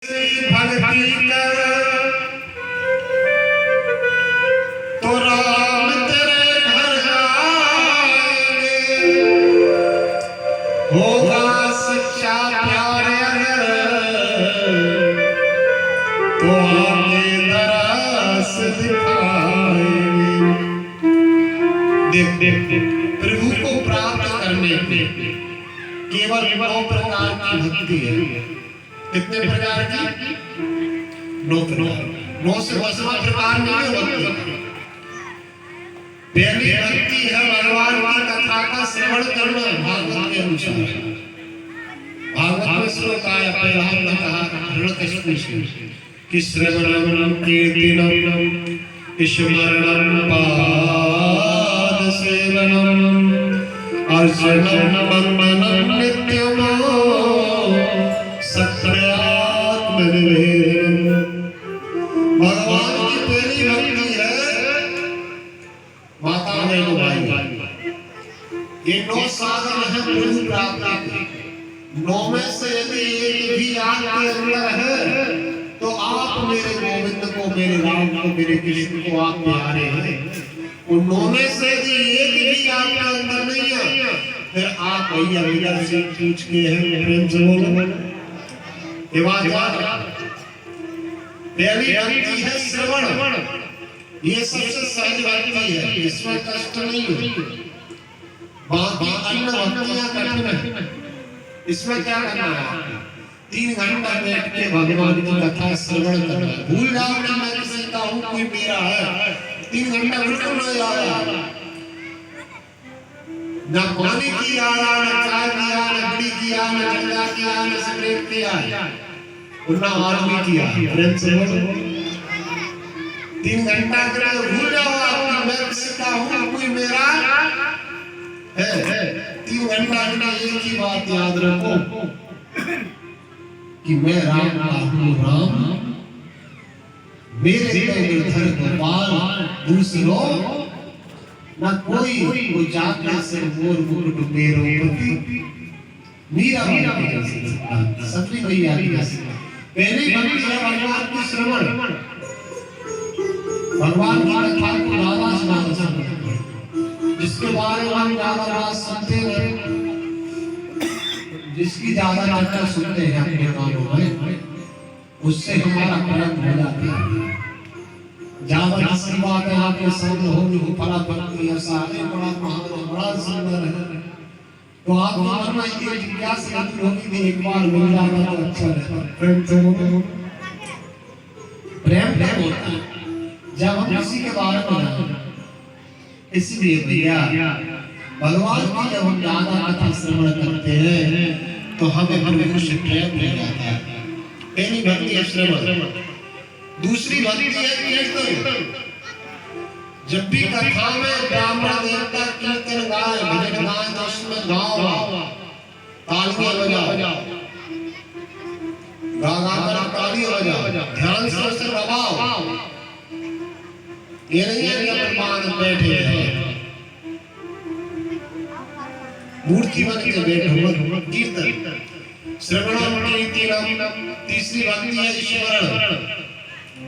भक्ति कर तो राम तेरे घर आएंगे, होगा सच्चा प्यार तो आगे दरस दिखाएंगे। देख देख प्रभु को प्राप्त करने के केवल 9 प्रकार की भक्ति है। कितने प्रकार की? 9 प्रकार। 9 से 10वां प्रकार नहीं है भक्ति। पहली भक्ति है भगवान की कथा का श्रवण करना भागवत के अनुसार। भागवत में श्लोक आया, प्रहलाद ने कहा हिरण्यकशिपु से कि श्रवणम कीर्तनम स्मरणम पाद सेवनम अर्चनम वंदनम नित्यम भगवान की पहली भक्ति है माता बहनों भाई। ये 9 साधन है प्रभु प्राप्ति के। 9 में से यदि एक भी आपके अंदर है तो आप मेरे गोविंद को, मेरे राम को, मेरे कृष्ण को आप प्यारे हैं। उन 9 में से यदि एक भी आपके अंदर नहीं है फिर आप भैया भैया से पूछ के हैं प्रेम से बोलो। पहली भक्ति है श्रवण। ये सबसे सहज भक्ति है, इसमें कष्ट नहीं है। बाकी अन्य भक्तियां कठिन है। इसमें क्या करना है? 3 घंटा बैठ के भगवान की कथा श्रवण करना। भूल जाओ कि मैं किसी का हूँ, कोई मेरा है। 3 घंटा बिल्कुल न याद, न पानी की याद, न चाय पिया, न बीड़ी किया, न जंगा किया, न सिगरेट पिया, उन्ना आदमी किया। प्रेम से बोलो। 3 घंटा के लिए भूल जाओ आप मैं किसी का हूँ, कोई मेरा है। 3 घंटा के लिए एक ही बात याद रखो कि मैं राम का हूँ, राम मेरे निर्धर गोपाल, दूसरों न कोई वो जाके से मोर मुकुट मेरो पति मीरा सबने कोई याद नहीं। पहली भक्ति है भगवान की श्रवण। भगवान की कथा को ज्यादा सुनना पसंद है, जिसके बारे में हम ज्यादा बात सुनते हैं, जिसकी ज्यादा चर्चा सुनते हैं अपने कानों में, उससे हमारा प्रेम हो जाता है। ज्यादा आशीर्वाद है आपके सामने हो फला भक्ति ऐसा है, बड़ा महान, बड़ा सुंदर है, तो आप मन में ये जिज्ञासा होगी कि एक बार मिल जाएगा तो अच्छा रहता। प्रेम होता है जब हम किसी के बारे में जानते। इसलिए भैया भगवान की जब हम ज्यादा कथा श्रवण करते हैं तो हमें प्रभु से प्रेम हो जाता है। पहली भक्ति है श्रवण। दूसरी भक्ति है कीर्तन। जब भी कथा में ब्राह्मण देवता कीर्तन गाए, भजन गाए तो उसमें गाओ, तालियां बजाओ, गा कर तालियां बजाओ, ध्यान से उसे दबाओ। ये नहीं है कि अपन बैठे हैं मूर्ति बन के बैठे हो। कीर्तन श्रवणम कीर्तनम। तीसरी भक्ति है स्मरण।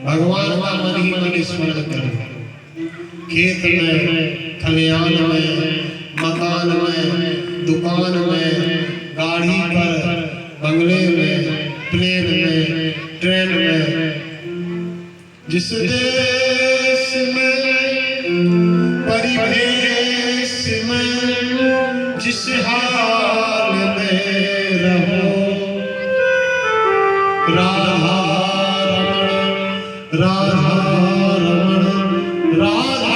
भगवान का मन ही मन स्मरण करो। खेत में, खलियान में, मकान में, दुकान में, गाड़ी पर, बंगले में, प्लेन में, ट्रेन में, जिस देश में, परिवेश में, जिस हाल में रहो, राधा रमण, राधा रमण, राधा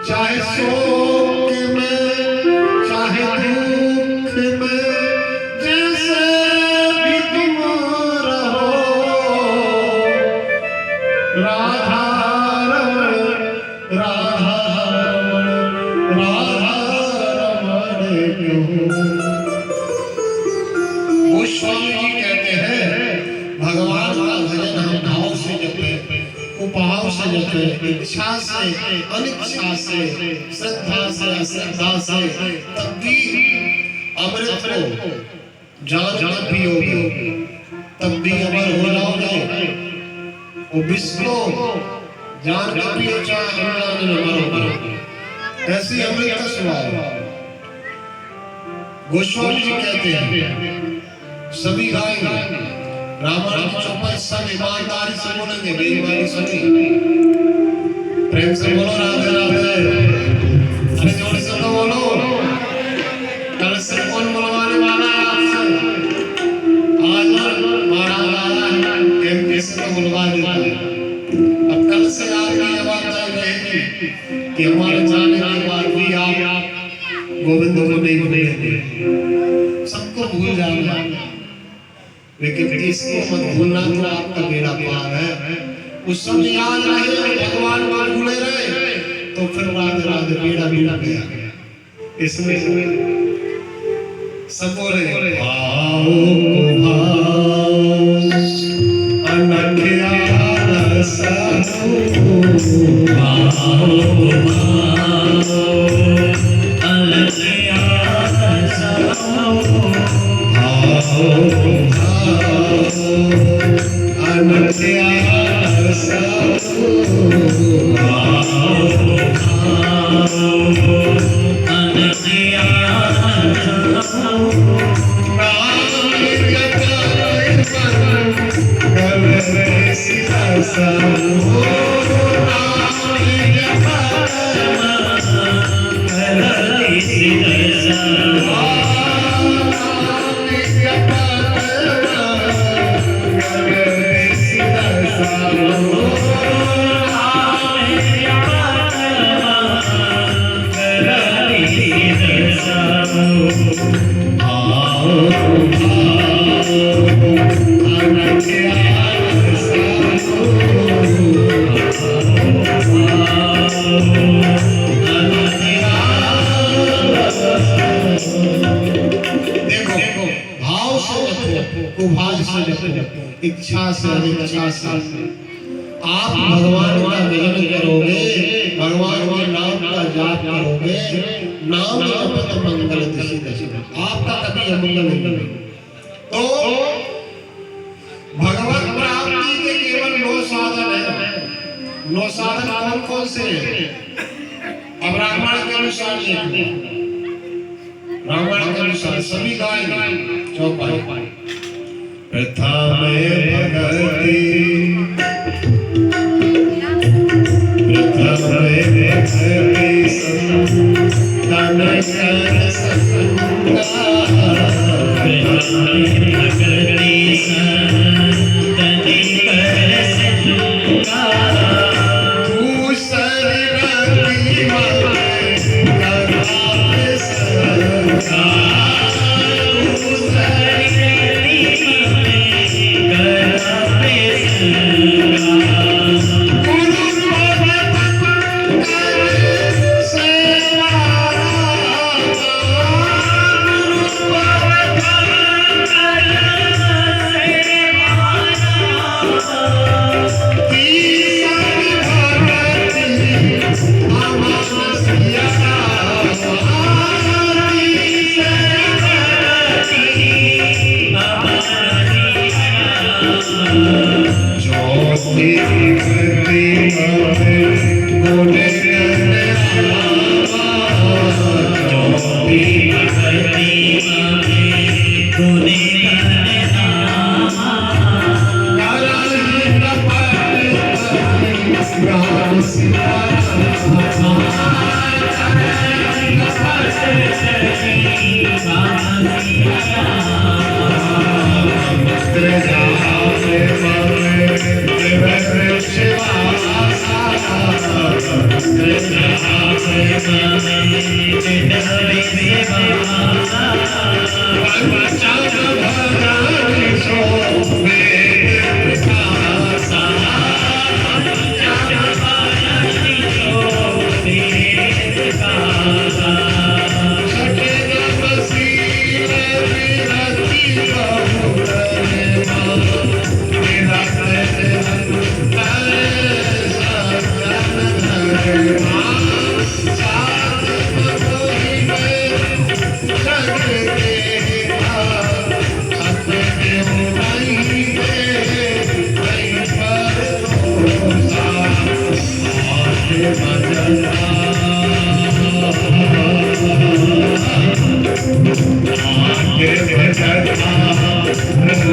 चाहे शोक में, चाहे दुख में, जैसे भी तुम रहो, राधा रमण, राधा रमण, राधा रमण कहो। वो स्वामी जी कहते हैं भगवान का भजन हम भाव से जपे, उपभाव से जपे, इच्छा से, अनिच्छा से, श्रद्धा से, अश्रद्धा से, तब भी अमृत को जान पियोगे तब भी अमर हो जाओगे। वो बिस्को जान पियो चाहे अमर न मरो। ऐसी अमृत का स्वभाव गोस्वामी जी कहते हैं सभी गाएंगे रामायण की चौपाई सब ईमानदारी से बोलेंगे, बेईमानी से नहीं। प्रेम से बोलो राधे राधे। अरे जोर से तो बोलो। कल से कौन बुलवाने वाला है आपसे? आज महाराज एमपी से तो बुलवा देता है। अब कल से आपकी ये बात रहेगी कि हमारे जाने के बाद भी आप गोविंद को नहीं भूलेंगे, सबको भूल जाना, लेकिन इसको मत भूलना तो आपका बेड़ा पार है। उस समय याद रहे भगवान को भूले रहे तो फिर राधे राधे बेड़ा बीड़ा गया। इसमें सब बोले भाव अनख्या रसो भाव अनख्या रसो अनख्या इच्छा से इच्छा से आप भगवान का भजन करोगे, भगवान के नाम का जाप करोगे, नाम जपत मंगल दिशि दशि, आपका कभी अमंगल नहीं। तो भगवत प्राप्ति के केवल 9 साधन है। 9 साधन कौन कौन से हैं? अब रामायण के अनुसार रामायण के अनुसार सभी गाएंगे चौपाई। प्रथम भगति प्रथम भगति संतन कर संगा प्रथम भगति संतन कर संगा दूसर रति में करावे संगा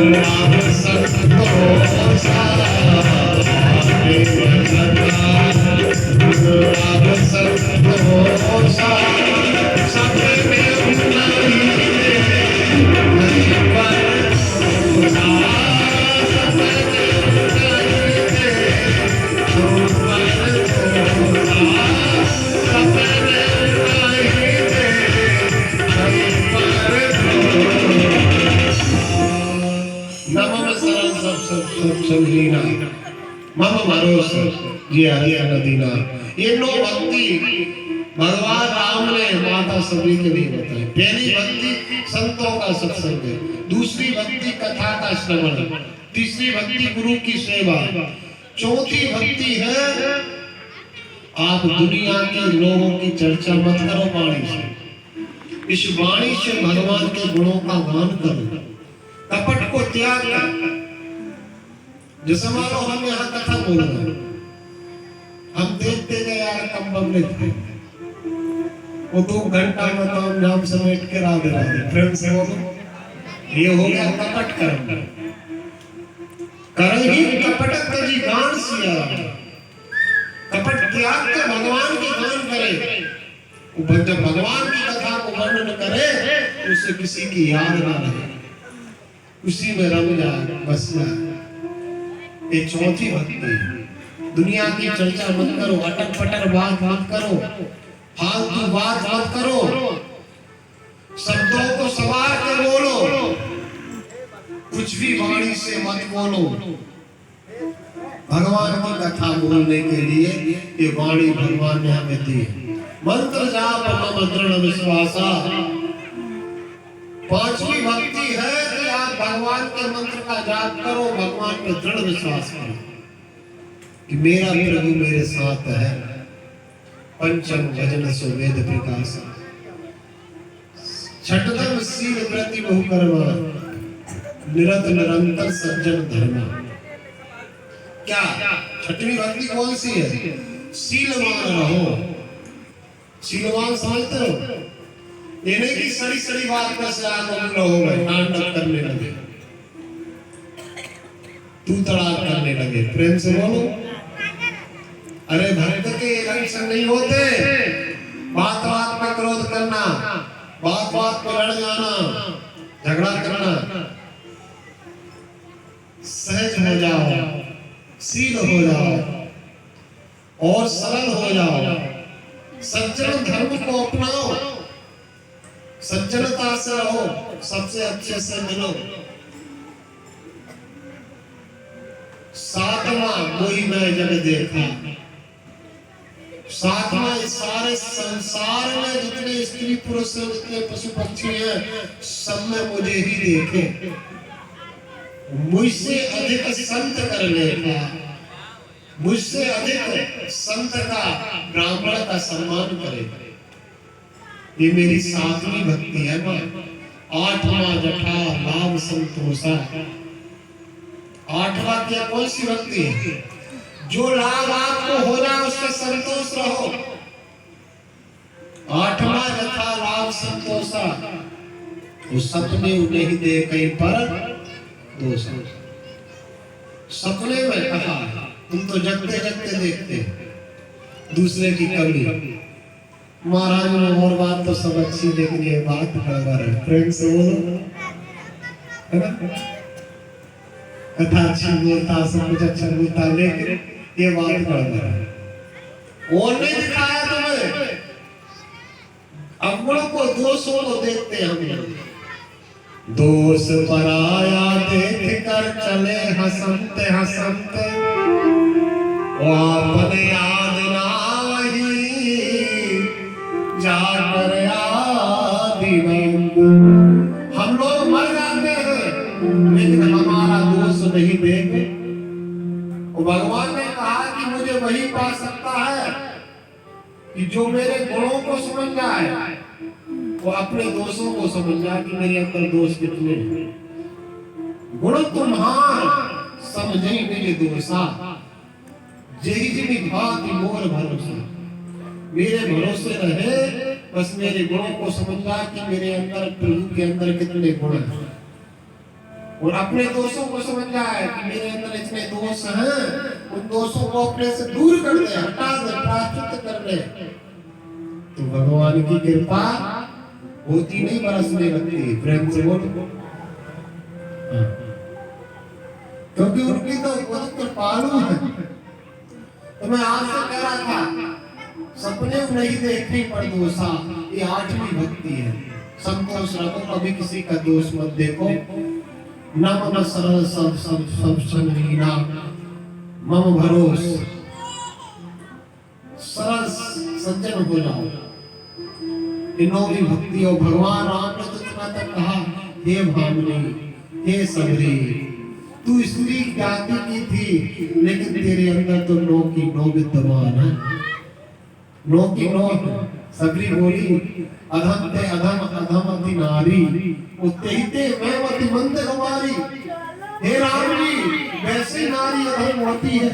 राम संतोषा राम संतोषा सब में उन्नति मम भरोस जी हरिया नदीना। ये नो भक्ति भगवान राम ने माता सभी के लिए बताई। पहली भक्ति संतों का सत्संग है, दूसरी भक्ति कथा का श्रवण, तीसरी भक्ति गुरु की सेवा, चौथी भक्ति है आप दुनिया के लोगों की चर्चा मत करो वाणी से, इस वाणी से भगवान के गुणों का गान करो, कपट को त्याग कर। जैसे मान लो हम यहाँ कथा बोल रहे हैं, हम देखते गए यार कम बमले थे, वो 2 घंटा में तो हम नाम समेट के राधे राधे प्रेम से बोलो, ये हो गया कपट कर्म। करही कपट तजी गान सिया, कपट त्याग के भगवान की गान करे। जब भगवान की कथा को वर्णन करे उससे किसी की याद ना रहे, उसी में रम जाए बस जाए। ये चौथी भक्ति। दुनिया की चर्चा मत करो, अटक पटक बात मत करो, फालतू बात मत करो, शब्दों को सवार कर बोलो, कुछ भी वाणी से मत बोलो। भगवान की कथा बोलने के लिए ये वाणी भगवान ने हमें दी। मंत्र जाप मम दृढ़ विश्वासा। पांचवी भक्ति है कि आप भगवान के मंत्र का जाप करो, भगवान पे दृढ़ विश्वास करो कि मेरा प्रभु मेरे साथ है। पंचम भजन सो वेद विकास। छठम सील व्रति बहु कर्मा, निरत निरंतर सज्जन धर्म। क्या छठवीं भक्ति कौन सी है? शीलवान रहो। शीलवान समझते हो? ये नहीं कि सड़ी सड़ी बात पर से आनंद हो गए, नाटक करने लगे, तू तड़ाक करने लगे। प्रेम से बोलो। अरे भक्त के रंग से नहीं होते। बात बात पर क्रोध करना, बात बात पर लड़ जाना, झगड़ा करना। सहज हो जाओ, शील हो जाओ और सरल हो जाओ। सज्जन धर्म को अपनाओ, सज्जनता से रहो, सबसे अच्छे से मिलो। सातवां कोई मैं जब देखा। सातवां इस सारे संसार में जितने स्त्री पुरुष हैं, जितने पशु पक्षी हैं, सब में मुझे ही देखे। मुझसे अधिक संत कर लेगा, मुझसे अधिक संत का ब्राह्मण का सम्मान करेगा। ये मेरी सातवीं भक्ति है ना। आठवां जठा लाभ संतोषा। आठवां क्या कौन सी भक्ति है? जो लाभ आपको हो जाए उससे संतोष रहो। आठवां जठा लाभ संतोषा। वो सपने उन्हें ही दे कहीं पर दोष। सपने में कहा तुम तो जगते जगते देखते दूसरे की कमी। महाराज में और बात तो सब अच्छी, लेकिन ये बात गड़बड़ है। प्रेम से बोलो, है ना? कथा अच्छी बोलता, सब कुछ अच्छा बोलता, लेकिन ये बात गड़बड़ है। और नहीं दिखाया तुम्हें, अवगुणों को, दोषों को देखते हम लोग। दोष पराया देख कर चले हंसते हंसते, वो अपने याद ना जाकर हम लोग मर जाते हैं, लेकिन हमारा दोष नहीं देखे। भगवान ने कहा कि मुझे वही पा सकता है कि जो मेरे गुणों को समझ जाए, वो अपने दोषों को समझ जाए कि मेरे अंदर दोष कितने हैं। गुण तुम्हार समझे मेरे दोषा, जही जिनी भांति मोर भरोसा। मेरे भरोसे रहे, बस मेरे गुणों को समझा कि मेरे अंदर, प्रभु के अंदर कितने गुण हैं। और अपने दोषों को समझ जाए कि मेरे अंदर इतने दोष हैं, उन दोषों को अपने से दूर कर दे, हटा दे, प्रायश्चित कर ले, तो भगवान की कृपा होती नहीं, बरसने लगती। प्रेम से बोलो। क्योंकि उनकी तो बहुत कृपालु है। तो मैं आपसे कह रहा था, सपने नहीं देखे पर दोषा, ये 8वीं भक्ति है। संतोष रखो, कभी किसी का दोष मत देखो। नम सरल सब सब सब संगीना मम भरोस, सरल सज्जन हो जाओ। इन्हों भी भक्ति। और भगवान राम ने तो इतना तक कहा, हे भामिनी, हे सबरी, तू स्त्री जाति की थी, लेकिन तेरे अंदर तो नो की नो विद्यमान है। नो की नो। सबरी बोली, अधम ते अधम अधम अति नारी, उत्तेहिते मैं अति मंद हमारी। हे राम जी, वैसे नारी अधम होती है,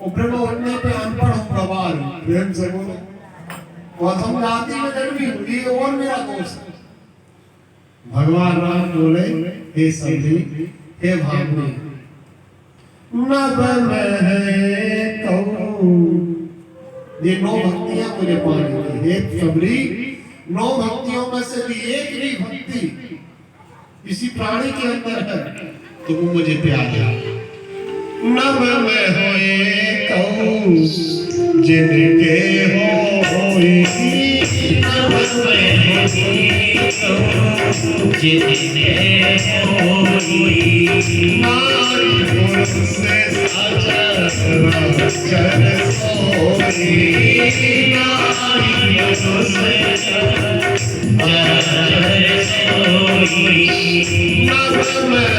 ब्रह्म उठने पे अनपढ़ प्रवार। प्रेम से बोलो। अधम जाति में जन्मी हुई, और मेरा दोष है। भगवान राम बोले, हे सबरी, हे भामिनी, नभ में कहूं, ये 9 भक्तियां मुझे पानी थी। हे सबरी, 9 भक्तियों में से भी एक भी भक्ति किसी प्राणी के अंदर है तो वो मुझे प्यार है। नभ में होए कहूं, जिनके होई, नभ में होए कहूं, जिनके होई, नारी पुरुष से साजन सोई, नारी पुरुष से साजन सोई, नभ में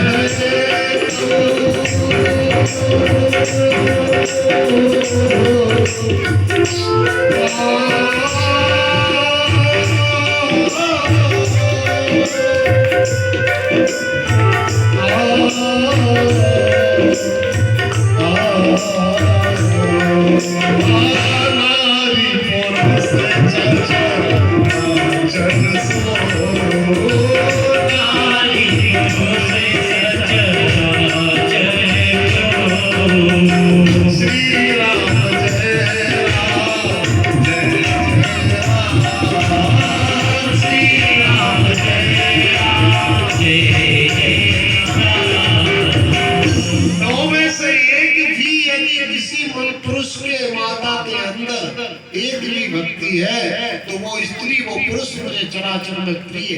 तो वो स्त्री वो पुरुष मुझे चराचर में प्रिय,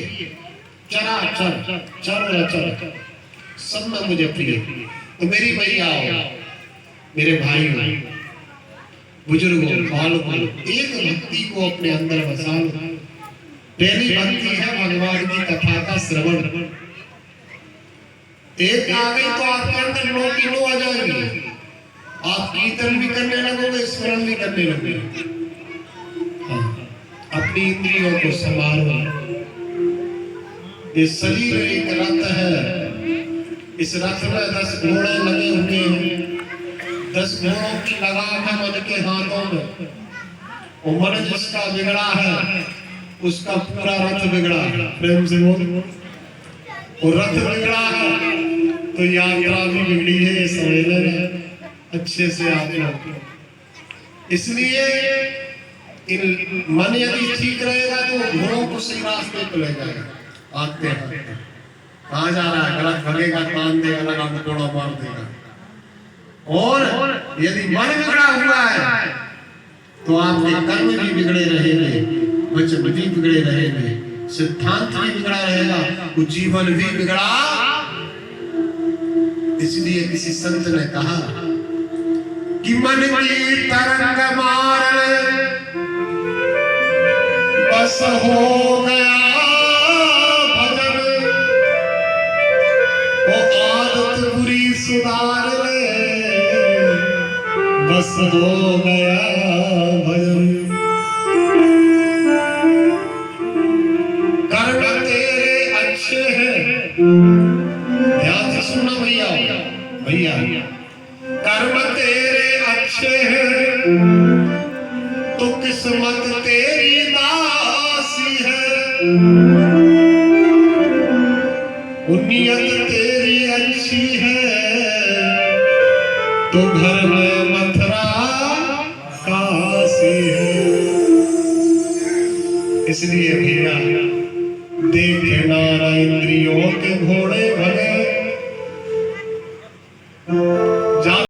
चराचर चर सब में मुझे प्रिय। तो मेरी मैया, मेरे भाई बुजुर्गों, बालकों, एक भक्ति को अपने अंदर बसा लो। पहली भक्ति है भगवान की कथा का श्रवण। एक आ गई तो आपके अंदर 9 की 9 आ जाएंगी। आप कीर्तन भी करने लगोगे, स्मरण भी करने लगोगे। अपनी इंद्रियों को संभालो। ये शरीर एक रथ है, इस रथ में 10 घोड़े लगे हुए हैं। 10 घोड़ों की लगाम है मन के हाथों में। और मन जिसका बिगड़ा है, उसका पूरा रथ बिगड़ा। प्रेम से बोलो। और रथ बिगड़ा है तो यात्रा भी बिगड़ी है, समझ लेना अच्छे से आप लोग। इसलिए मन यदि ठीक रहेगा तो घोड़ों को सही रास्ते पे ले जाएगा। आते हैं कहाँ जा रहा है, गलत भगेगा, कान देगा, लगा घोड़ा मार देगा। और यदि मन बिगड़ा हुआ है तो आपके कर्म भी बिगड़े रहेंगे, वचन भी बिगड़े रहेंगे, सिद्धांत भी बिगड़ा रहेगा, कुछ जीवन भी बिगड़ा। इसलिए किसी संत ने कहा कि मन की तरंग मार बस हो गया भजन, वो आदत बुरी सुधार ले, बस हो गया भजन। कर्म तेरे अच्छे हैं, ध्यान से सुनना भैया, भैया कर्म तेरे अच्छे हैं तो किस्मत तेरी दासी है। नियत तेरी तो घर में मथुरा काशी है। इसलिए भैया देखे नारा इंद्रियों के घोड़े भले